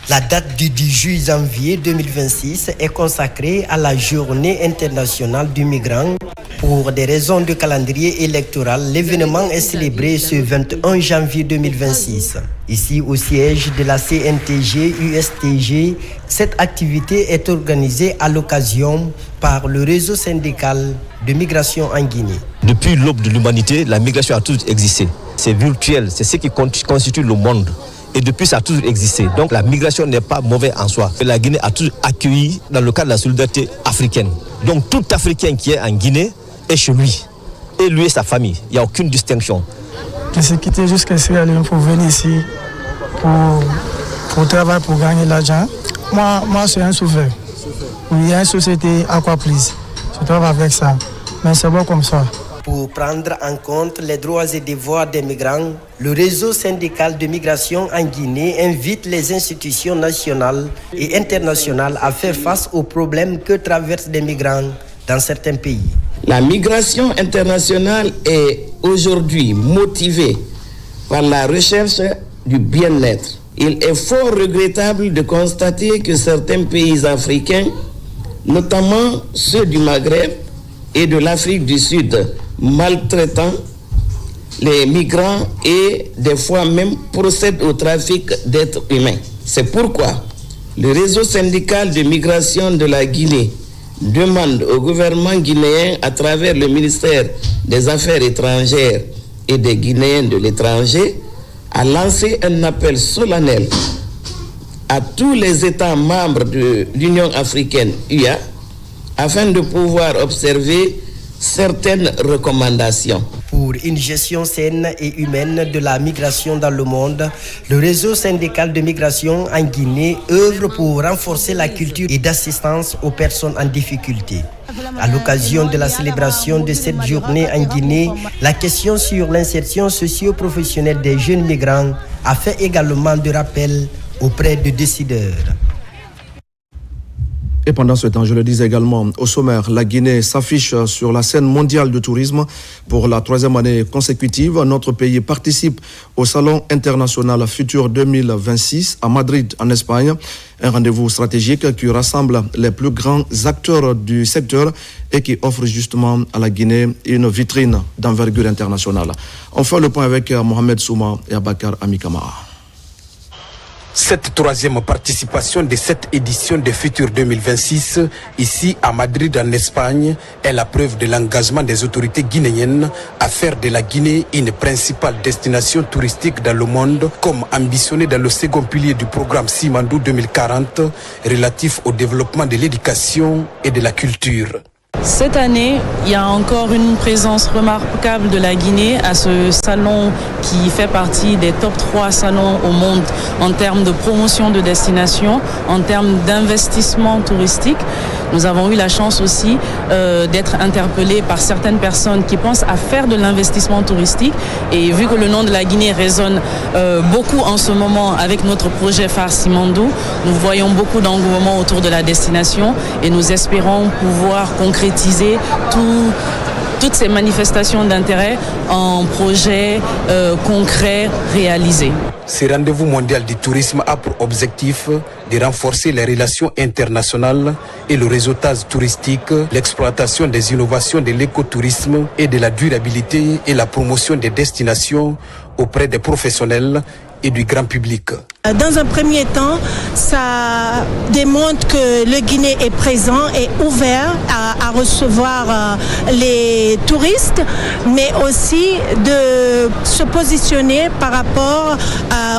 S25: La date du 18 janvier 2026 est consacrée à la Journée internationale du migrant. Pour des raisons de calendrier électoral, l'événement est célébré ce 21 janvier 2026. Ici, au siège de la CNTG-USTG, cette activité est organisée à l'occasion par le réseau syndical de migration en Guinée.
S5: Depuis l'aube de l'humanité, la migration a toujours existé. C'est virtuel, c'est ce qui constitue le monde. Et depuis, ça a toujours existé. Donc la migration n'est pas mauvaise en soi. La Guinée a toujours accueilli dans le cadre de la solidarité africaine. Donc tout Africain qui est en Guinée est chez lui. Et lui et sa famille. Il n'y a aucune distinction.
S6: Je suis quitté jusqu'à Sierra Leone pour venir ici pour travailler, pour gagner de l'argent. Moi, je suis un chauffeur. Il y a une société Aquaprise. Je travaille avec ça. Mais c'est bon comme ça.
S25: Pour prendre en compte les droits et devoirs des migrants, le réseau syndical de migration en Guinée invite les institutions nationales et internationales à faire face aux problèmes que traversent les migrants dans certains pays.
S7: La migration internationale est aujourd'hui motivée par la recherche du bien-être. Il est fort regrettable de constater que certains pays africains, notamment ceux du Maghreb et de l'Afrique du Sud, maltraitant les migrants et des fois même procèdent au trafic d'êtres humains. C'est pourquoi le réseau syndical de migration de la Guinée demande au gouvernement guinéen, à travers le ministère des Affaires étrangères et des Guinéens de l'étranger, à lancer un appel solennel à tous les États membres de l'Union africaine UA afin de pouvoir observer certaines recommandations.
S25: Pour une gestion saine et humaine de la migration dans le monde, le réseau syndical de migration en Guinée œuvre pour renforcer la culture et d'assistance aux personnes en difficulté. À l'occasion de la célébration de cette journée en Guinée, la question sur l'insertion socio-professionnelle des jeunes migrants a fait également de rappel auprès des décideurs.
S1: Et pendant ce temps, je le disais également, au sommaire, la Guinée s'affiche sur la scène mondiale du tourisme pour la 3e année consécutive. Notre pays participe au Salon international Futur 2026 à Madrid, en Espagne. Un rendez-vous stratégique qui rassemble les plus grands acteurs du secteur et qui offre justement à la Guinée une vitrine d'envergure internationale. On fait le point avec Mohamed Souma et Abakar Amikamara.
S8: Cette 3e participation de cette édition de Futur 2026, ici à Madrid en Espagne, est la preuve de l'engagement des autorités guinéennes à faire de la Guinée une principale destination touristique dans le monde, comme ambitionné dans le second pilier du programme Simandou 2040, relatif au développement de l'éducation et de la culture.
S9: Cette année, il y a encore une présence remarquable de la Guinée à ce salon qui fait partie des top 3 salons au monde en termes de promotion de destination, en termes d'investissement touristique. Nous avons eu la chance aussi d'être interpellés par certaines personnes qui pensent à faire de l'investissement touristique. Et vu que le nom de la Guinée résonne beaucoup en ce moment avec notre projet phare Simandou, nous voyons beaucoup d'engouement autour de la destination et nous espérons pouvoir concrétiser toutes ces manifestations d'intérêt en projets concrets réalisés.
S8: Ce rendez-vous mondial du tourisme a pour objectif de renforcer les relations internationales et le réseautage touristique, l'exploitation des innovations de l'écotourisme et de la durabilité et la promotion des destinations auprès des professionnels et du grand public.
S11: Dans un premier temps, ça démontre que le Guinée est présent et ouvert à recevoir les touristes, mais aussi de se positionner par rapport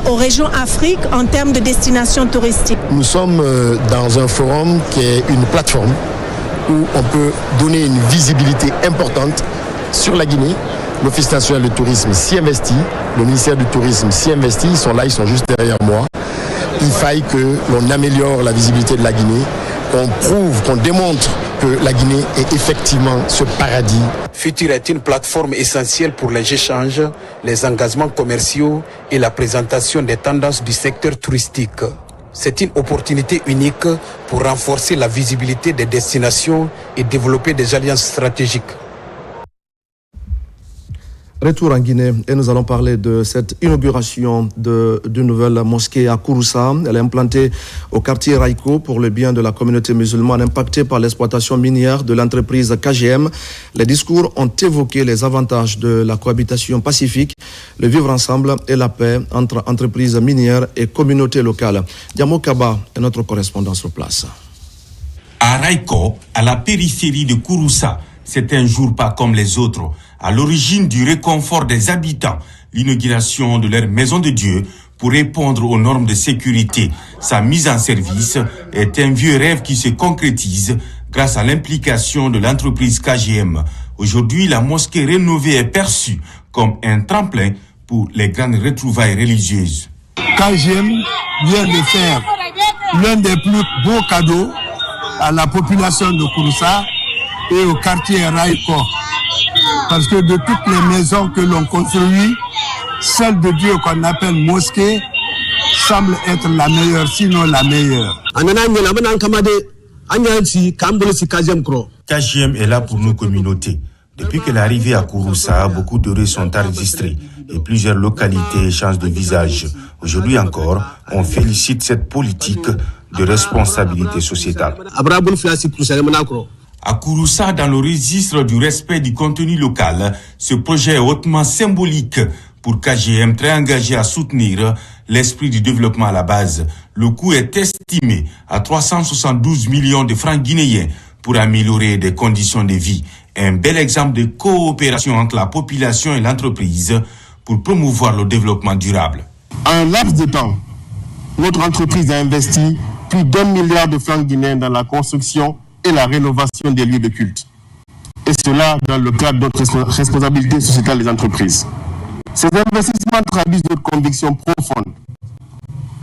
S11: aux régions Afrique en termes de destination touristique.
S12: Nous sommes dans un forum qui est une plateforme où on peut donner une visibilité importante sur la Guinée. L'Office national du tourisme s'y investit, le ministère du tourisme s'y investit, ils sont là, ils sont juste derrière moi. il faille que l'on améliore la visibilité de la Guinée, qu'on prouve, qu'on démontre que la Guinée est effectivement ce paradis.
S8: Futur est une plateforme essentielle pour les échanges, les engagements commerciaux et la présentation des tendances du secteur touristique. C'est une opportunité unique pour renforcer la visibilité des destinations et développer des alliances stratégiques.
S1: Retour en Guinée et nous allons parler de cette inauguration d'une nouvelle mosquée à Kouroussa. Elle est implantée au quartier Raiko pour le bien de la communauté musulmane impactée par l'exploitation minière de l'entreprise KGM. Les discours ont évoqué les avantages de la cohabitation pacifique, le vivre ensemble et la paix entre entreprises minières et communautés locales. Diamo Kaba est notre correspondant sur place.
S10: À Raiko, à la périphérie de Kouroussa, c'est un jour pas comme les autres. À l'origine du réconfort des habitants, l'inauguration de leur maison de Dieu pour répondre aux normes de sécurité. Sa mise en service est un vieux rêve qui se concrétise grâce à l'implication de l'entreprise KGM. Aujourd'hui, la mosquée rénovée est perçue comme un tremplin pour les grandes retrouvailles religieuses.
S13: KGM vient de faire l'un des plus beaux cadeaux à la population de Kouroussa et au quartier Raiko. Parce que de toutes les maisons que l'on construit, celle de Dieu qu'on appelle mosquée semble être la meilleure, sinon la meilleure.
S10: KGM est là pour nos communautés. Depuis que l'arrivée à Kouroussa, beaucoup de rues sont enregistrées et plusieurs localités changent de visage. Aujourd'hui encore, on félicite cette politique de responsabilité sociétale. À Kouroussa, dans le registre du respect du contenu local, ce projet est hautement symbolique pour KGM, très engagé à soutenir l'esprit du développement à la base. Le coût est estimé à 372 millions de francs guinéens pour améliorer des conditions de vie. Un bel exemple de coopération entre la population et l'entreprise pour promouvoir le développement durable.
S13: En un laps de temps, notre entreprise a investi plus d'1 milliard de francs guinéens dans la construction et la rénovation des lieux de culte. Et cela dans le cadre de notre responsabilité sociétale des entreprises. Ces investissements traduisent notre conviction profonde.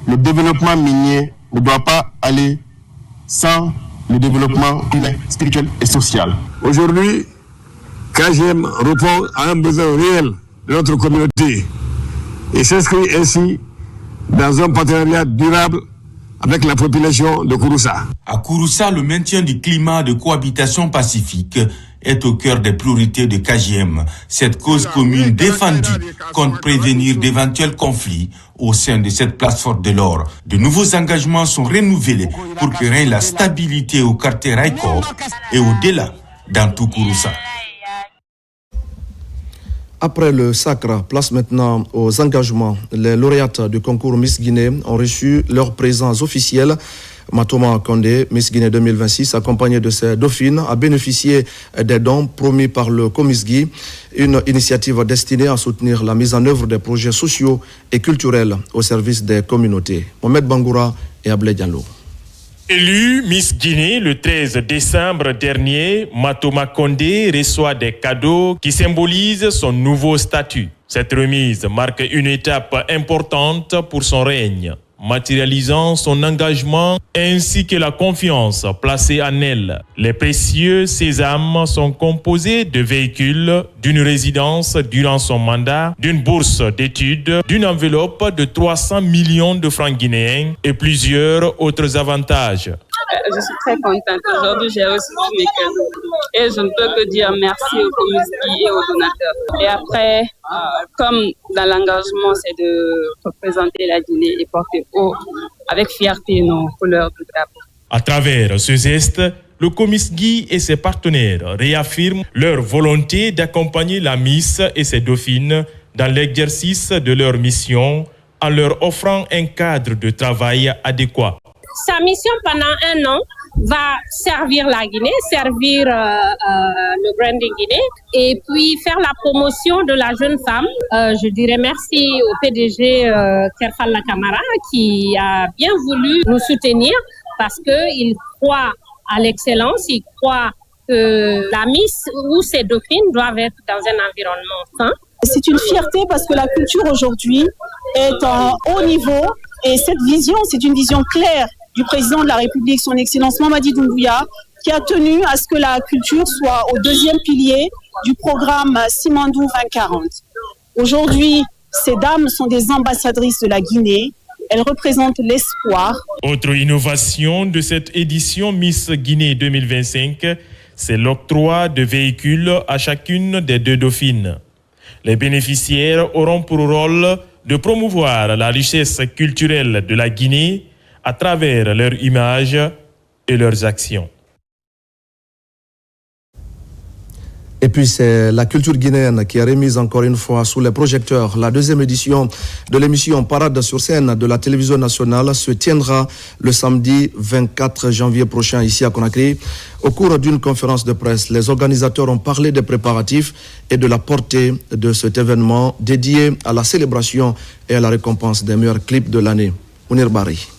S13: Le développement minier ne doit pas aller sans le développement humain, spirituel et social. Aujourd'hui, KGM répond à un besoin réel de notre communauté et s'inscrit ainsi dans un partenariat durable avec la population de Kouroussa.
S10: À Kouroussa, le maintien du climat de cohabitation pacifique est au cœur des priorités de KGM. Cette cause commune défendue compte prévenir d'éventuels conflits au sein de cette plateforme de l'or. De nouveaux engagements sont renouvelés pour que règne la stabilité au quartier Raiko et au-delà dans tout Kouroussa.
S1: Après le sacre, place maintenant aux engagements. Les lauréates du concours Miss Guinée ont reçu leur présence officielle. Matoma Kondé, Miss Guinée 2026, accompagnée de ses dauphines, a bénéficié des dons promis par le Comisgui, une initiative destinée à soutenir la mise en œuvre des projets sociaux et culturels au service des communautés. Mohamed Bangoura et Ablé Diallo.
S14: Élue Miss Guinée le 13 décembre dernier, Matoma Kondé reçoit des cadeaux qui symbolisent son nouveau statut. Cette remise marque une étape importante pour son règne, matérialisant son engagement ainsi que la confiance placée en elle. Les précieux sésames sont composés de véhicules, d'une résidence durant son mandat, d'une bourse d'études, d'une enveloppe de 300 millions de francs guinéens et plusieurs autres avantages.
S16: Je suis très contente. Aujourd'hui, j'ai reçu tous mes cadeaux. Et je ne peux que dire merci au Comisgui et aux donateurs. Et après, comme dans l'engagement, c'est de représenter la Guinée et porter haut avec fierté nos couleurs de drapeau.
S14: À travers ce geste, le Comisgui et ses partenaires réaffirment leur volonté d'accompagner la Miss et ses dauphines dans l'exercice de leur mission en leur offrant un cadre de travail adéquat.
S17: Sa mission pendant 1 an va servir la Guinée, servir le branding Guinée et puis faire la promotion de la jeune femme. Je dirais merci au PDG Kerfalla Camara qui a bien voulu nous soutenir parce qu'il croit à l'excellence, il croit que la Miss ou ses dauphines doivent être dans un environnement sain.
S11: C'est une fierté parce que la culture aujourd'hui est en haut niveau
S15: Et cette vision, c'est une vision claire du président de la République, son Excellence Mamadi Doumbouya, qui a tenu à ce que la culture soit au deuxième pilier du programme Simandou 2040. Aujourd'hui, ces dames sont des ambassadrices de la Guinée. Elles représentent l'espoir.
S14: Autre innovation de cette édition Miss Guinée 2025, c'est l'octroi de véhicules à chacune des 2 dauphines. Les bénéficiaires auront pour rôle de promouvoir la richesse culturelle de la Guinée à travers leur image et leurs actions.
S1: Et puis c'est la culture guinéenne qui est remise encore une fois sous les projecteurs. La 2e édition de l'émission Parade sur scène de la télévision nationale se tiendra le samedi 24 janvier prochain ici à Conakry. Au cours d'une conférence de presse, les organisateurs ont parlé des préparatifs et de la portée de cet événement dédié à la célébration et à la récompense des meilleurs clips de l'année. Mounir Bari.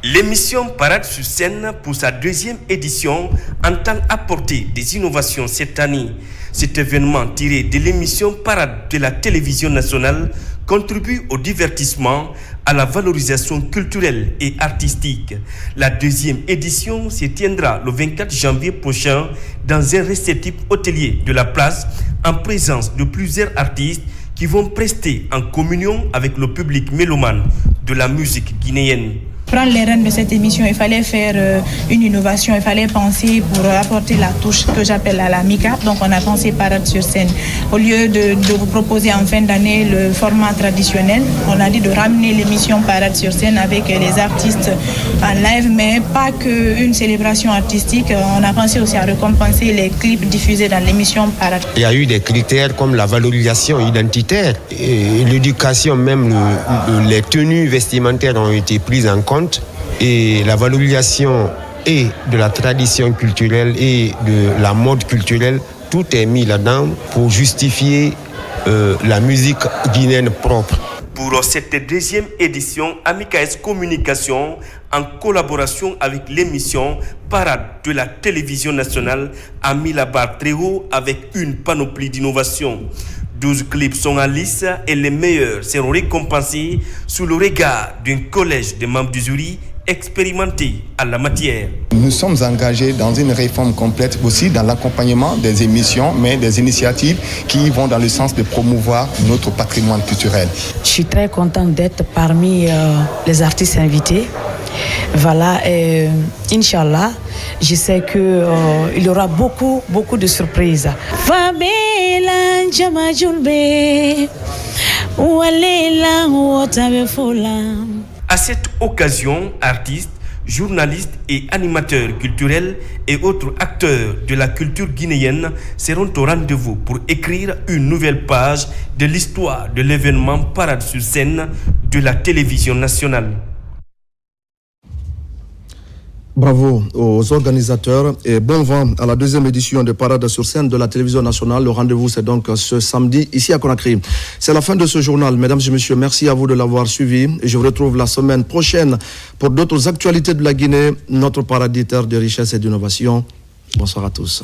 S18: L'émission Parade sur scène pour sa 2e édition entend apporter des innovations cette année. Cet événement tiré de l'émission Parade de la télévision nationale contribue au divertissement, à la valorisation culturelle et artistique. La 2e édition se tiendra le 24 janvier prochain dans un réceptif hôtelier de la place en présence de plusieurs artistes qui vont prester en communion avec le public mélomane de la musique guinéenne.
S19: Prendre les rênes de cette émission, il fallait faire une innovation, il fallait penser pour apporter la touche que j'appelle à la mica. Donc on a pensé Parade sur scène. Au lieu de vous proposer en fin d'année le format traditionnel, on a dit de ramener l'émission Parade sur scène avec les artistes en live, mais pas qu'une célébration artistique. On a pensé aussi à récompenser les clips diffusés dans l'émission Parade.
S20: Il y a eu des critères comme la valorisation identitaire et l'éducation, même les tenues vestimentaires ont été prises en compte. Et la valorisation et de la tradition culturelle et de la mode culturelle, tout est mis là-dedans pour justifier la musique guinéenne propre.
S18: Pour cette 2e édition, Amicaes Communication, en collaboration avec l'émission Parade de la télévision nationale, a mis la barre très haut avec une panoplie d'innovations. 12 clips sont en lice et les meilleurs seront récompensés sous le regard d'un collège de membres du jury expérimentés en la matière.
S21: Nous sommes engagés dans une réforme complète aussi dans l'accompagnement des émissions, mais des initiatives qui vont dans le sens de promouvoir notre patrimoine culturel.
S19: Je suis très contente d'être parmi les artistes invités. Voilà, et Inch'Allah, je sais qu'il y aura beaucoup de surprises.
S18: À cette occasion, artistes, journalistes et animateurs culturels et autres acteurs de la culture guinéenne seront au rendez-vous pour écrire une nouvelle page de l'histoire de l'événement Parade sur scène de la télévision nationale.
S1: Bravo aux organisateurs et bon vent à la 2e édition de Parade sur scène de la télévision nationale. Le rendez-vous, c'est donc ce samedi ici à Conakry. C'est la fin de ce journal. Mesdames et messieurs, merci à vous de l'avoir suivi. Et je vous retrouve la semaine prochaine pour d'autres actualités de la Guinée, notre paradis terre de richesse et d'innovation. Bonsoir à tous.